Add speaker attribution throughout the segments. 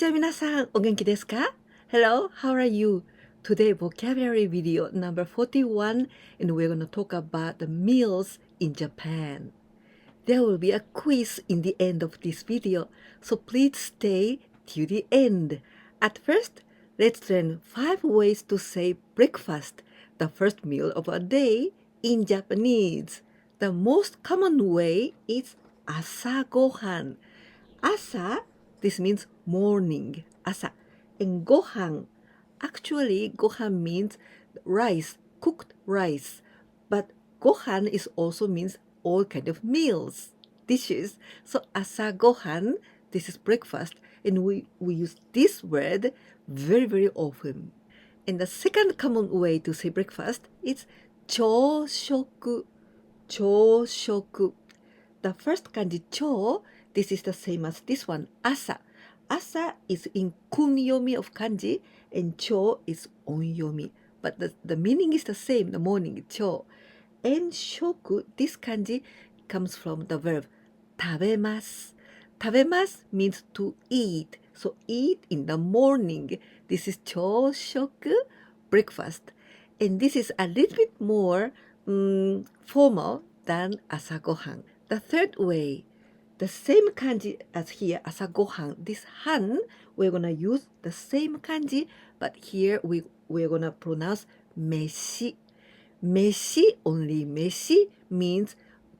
Speaker 1: Konnichiwa minasan, o genki desu ka? Hello, how are you? Today vocabulary video number 41 and we're going to talk about the meals in Japan. There will be a quiz in the end of this video, so please stay till the end. At first, let's learn 5 ways to say breakfast, the first meal of a day in Japanese. The most common way is Asakohan. Asa, this means morning, asa. And gohan, actually gohan means rice, cooked rice. But gohan is also means all kind of meals, dishes. So asa gohan, this is breakfast. And we use this word very, very often. And the second common way to say breakfast is chōshoku. Chōshoku. The first kanji chō, this is the same as this one, asa. Asa is in kunyomi of kanji and chō is onyomi. But the meaning is the same, the morning, chō. And shoku, this kanji comes from the verb tabemasu. Tabemasu means to eat. So eat in the morning. This is chōshoku, breakfast. And this is a little bit more formal than asagohan. The third way, the same kanji as here, asagohan. This han, we're going to use the same kanji, but here we're going to pronounce meshi. Meshi, only meshi, means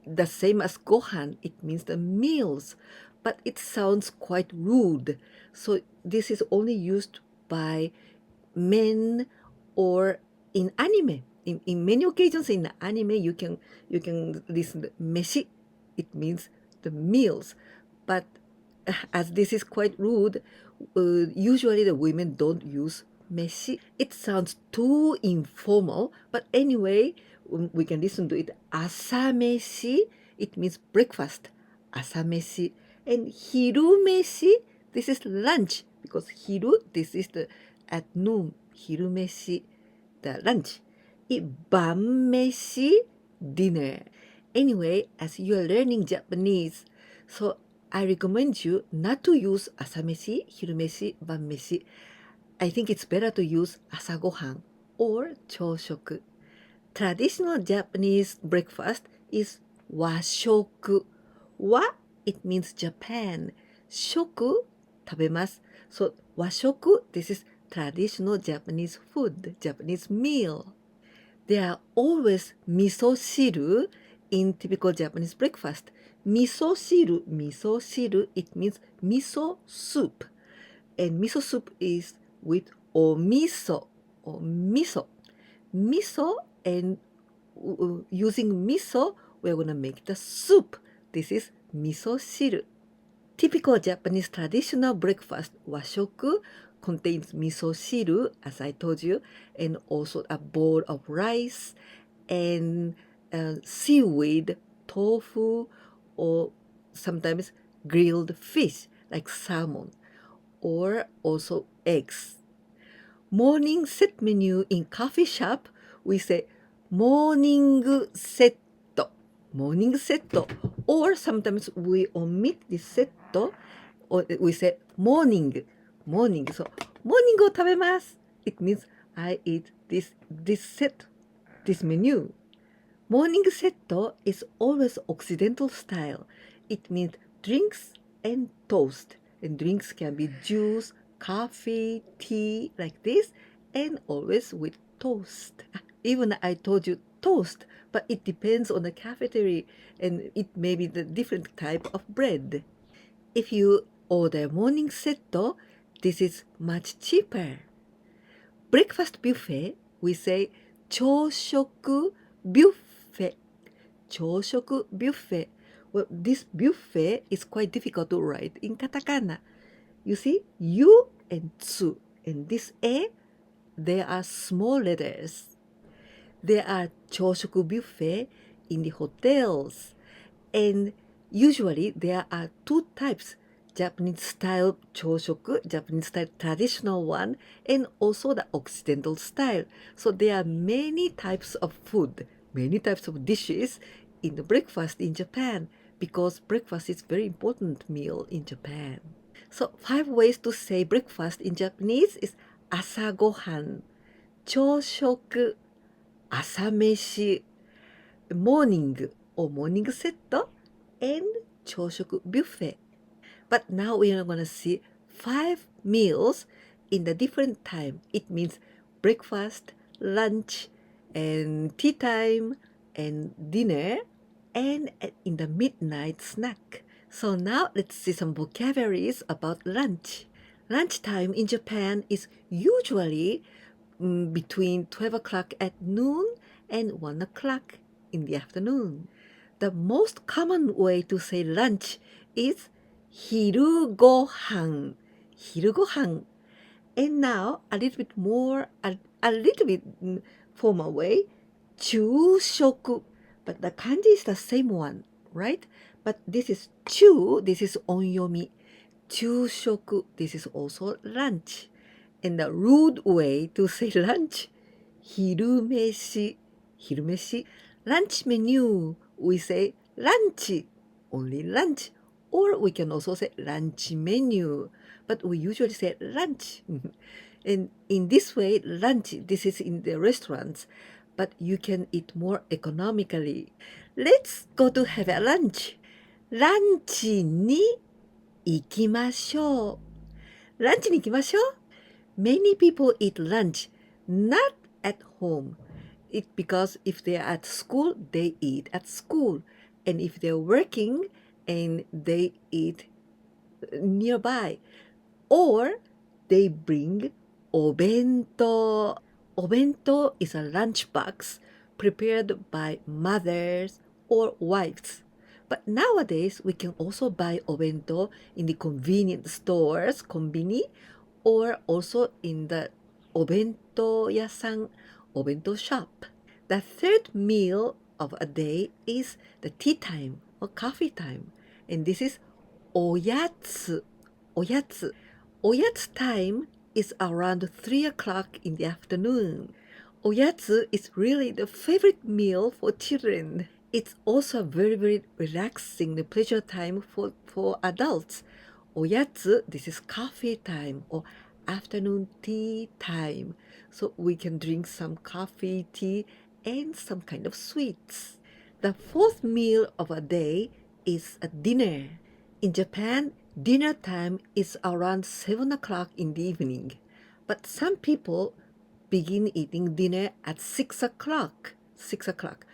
Speaker 1: the same as gohan. It means the meals, but it sounds quite rude. So this is only used by men or in anime. In many occasions in anime, you can listen to meshi. It means the meals. But as this is quite rude, usually the women don't use meshi. It sounds too informal, but anyway, we can listen to it. Asameshi, it means breakfast. Asameshi. And hirumeshi, this is lunch, because hiru, this is the at noon. Hirumeshi, the lunch. Banmeshi, dinner. Anyway, as you are learning Japanese, so I recommend you not to use asameshi, hirumeshi, banmeshi. I think it's better to use asagohan or chōshoku. Traditional Japanese breakfast is washoku. Wa, it means Japan. Shoku, tabemasu. So washoku, this is traditional Japanese food, Japanese meal. There are always miso shiru in typical Japanese breakfast. Miso shiru, it means miso soup. And miso soup is with omiso, or miso. Miso, and using miso, we're going to make the soup. This is miso shiru. Typical Japanese traditional breakfast, washoku, contains miso shiru, as I told you, and also a bowl of rice and seaweed, tofu, or sometimes grilled fish like salmon, or also eggs. Morning set menu in coffee shop, we say morning setto, morning setto, or sometimes we omit this setto, or we say morning. So, morning o tabemasu. It means I eat this set, this menu. Morning setto is always Occidental style. It means drinks and toast. And drinks can be juice, coffee, tea, like this, and always with toast. Even I told you toast, but it depends on the cafeteria, and it may be the different type of bread. If you order morning setto, this is much cheaper. Breakfast buffet, we say chōshoku buffet. Chōshoku buffet. Well, this buffet is quite difficult to write in katakana. You see, yu and tsu, and this e, they are small letters. There are chōshoku buffet in the hotels, and usually there are 2 types. Japanese style chōshoku, Japanese style traditional one, and also the Occidental style. So there are many types of food, many types of dishes in the breakfast in Japan, because breakfast is very important meal in Japan. So 5 ways to say breakfast in Japanese is Asagohan, 朝食, 朝飯, morning or morning set, and 朝食 buffet. But now we are going to see 5 meals in the different time. It means breakfast, lunch, and tea time, and dinner, and in the midnight snack. So now let's see some vocabularies about lunch. Lunchtime in Japan is usually between 12 o'clock at noon and 1 o'clock in the afternoon. The most common way to say lunch is 昼ご飯. 昼ご飯. And now a little bit more, a little bit formal way, 昼食. But the kanji is the same one, right? But this is 中, this is onyomi. 昼食, this is also lunch. And the rude way to say lunch, 昼飯. 昼飯. Lunch menu, we say lunch, only lunch. Or we can also say lunch menu, but we usually say lunch. And in this way, lunch, this is in the restaurants, but you can eat more economically. Let's go to have a lunch. ランチに行きましょう。ランチに行きましょう。Many people eat lunch not at home. Because if they are at school, they eat at school. And if they're working, and they eat nearby. Or they bring obento. Obento is a lunchbox prepared by mothers or wives. But nowadays, we can also buy obento in the convenience stores, konbini, or also in the obento yasan, obento shop. The third meal of a day is the tea time or coffee time. And this is oyatsu. Oyatsu. Oyatsu time is around 3 o'clock in the afternoon. Oyatsu is really the favorite meal for children. It's also a very, very relaxing pleasure time for adults. Oyatsu, this is coffee time or afternoon tea time. So we can drink some coffee, tea, and some kind of sweets. The fourth meal of a day is a dinner. In Japan, dinner time is around 7 o'clock in the evening. But some people begin eating dinner at 6 o'clock. 6 o'clock.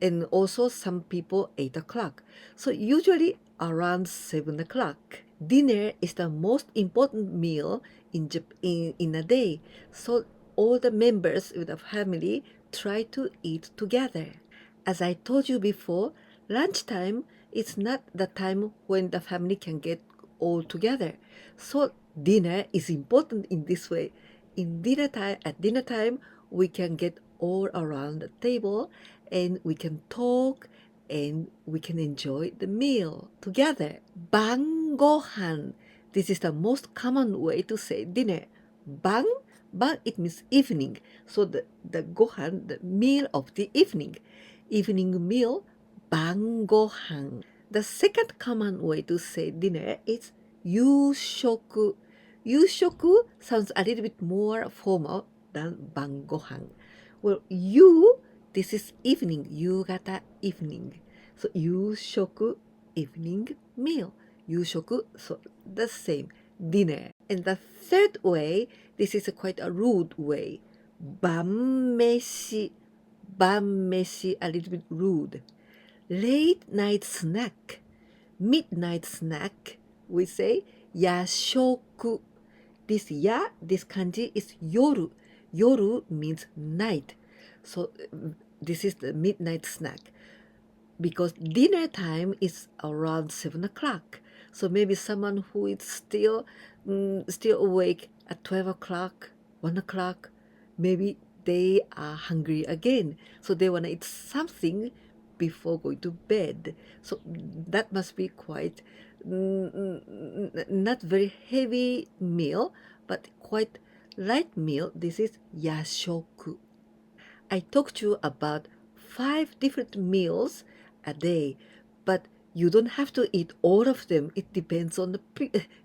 Speaker 1: And also some people 8 o'clock. So usually around 7 o'clock. Dinner is the most important meal in a day. So all the members of the family try to eat together. As I told you before, lunchtime is not the time when the family can get all together. So dinner is important in this way. At dinner time, we can get all around the table and we can talk and we can enjoy the meal together. Bangohan. This is the most common way to say dinner. Bang, it means evening. So the gohan, the meal of the evening. Evening meal, bangohan. The second common way to say dinner is yushoku. Yushoku sounds a little bit more formal than bangohan. Well, this is evening, yugata evening. So yushoku, evening meal. Yushoku, so the same, dinner. And the third way, this is quite a rude way. Banmeshi. Banmeshi, a little bit rude. Late night snack. Midnight snack, we say yashoku. This kanji is yoru. Yoru means night. So this is the midnight snack. Because dinner time is around 7 o'clock. So maybe someone who is still awake at 12 o'clock, 1 o'clock, maybe they are hungry again. So they want to eat something before going to bed. So that must be quite not very heavy meal, but quite light meal. This is yashoku. I talked to you about 5 different meals a day, but You don't have to eat all of them. It depends on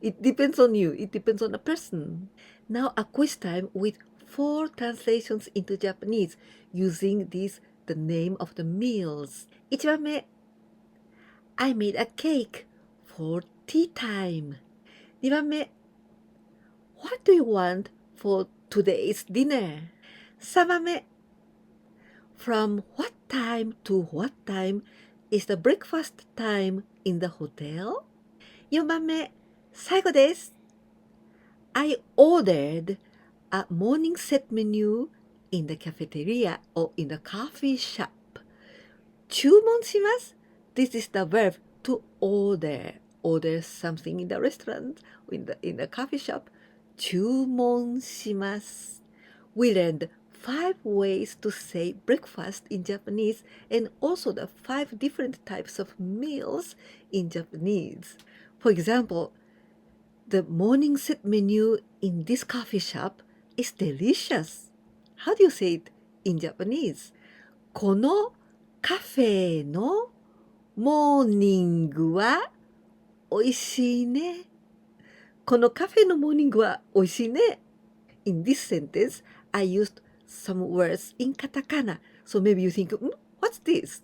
Speaker 1: it depends on you. It depends on the person. Now a quiz time with 4 translations into Japanese using the name of the meals. 1番目 I made a cake for tea time. 2番目 What do you want for today's dinner? 3番目 From what time to what time is the breakfast time in the hotel? 4番目最後です。I ordered a morning set menu in the cafeteria or in the coffee shop. 注文します。This is the verb to order. Order something in the restaurant or in the coffee shop. 注文します。We learned 5 ways to say breakfast in Japanese and also the 5 different types of meals in Japanese. For example, the morning set menu in this coffee shop is delicious. How do you say it in Japanese? このカフェのモーニングはおいしいね。このカフェのモーニングはおいしいね。In this sentence, I used some words in katakana. So maybe you think, what's this?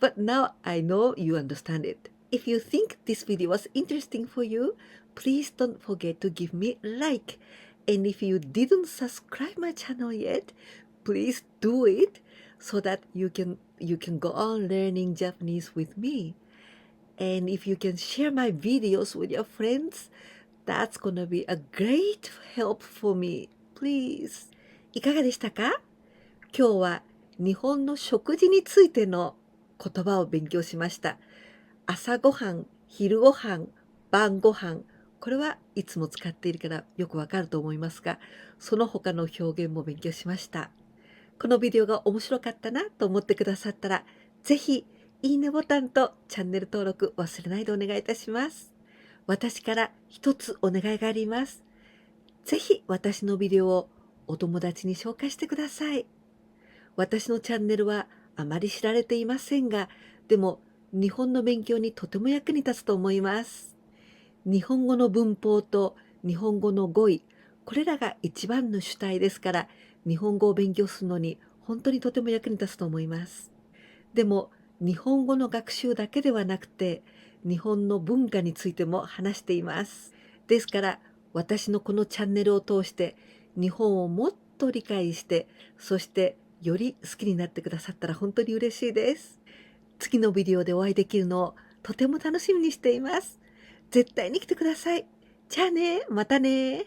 Speaker 1: But now I know you understand it. If you think this video was interesting for you, please don't forget to give me a like. And if you didn't subscribe my channel yet, please do it so that you can go on learning Japanese with me. And if you can share my videos with your friends, that's gonna be a great help for me. Please. いかがでしたか？今日は日本の食事についての言葉を勉強しました。朝ごはん、昼ごはん、晩ごはん。これはいつも使っているからよくわかると思いますが、その他の表現も勉強しました。このビデオが面白かったなと思ってくださったら、ぜひいいねボタンとチャンネル登録忘れないでお願いいたします。私から一つお願いがあります。ぜひ私のビデオをお友達に紹介してください。私のチャンネルはあまり知られていませんが、でも日本の勉強にとても役に立つと思います。日本語の文法と日本語の語彙、これらが一番の主体ですから、日本語を勉強するのに本当にとても役に立つと思います。でも日本語の学習だけではなくて、日本の文化についても話しています。ですから私のこのチャンネルを通して日本をもっと理解して、そしてより好きになってくださったら本当に嬉しいです。次のビデオでお会いできるのをとても楽しみにしています。絶対に来てください。じゃあね、またね。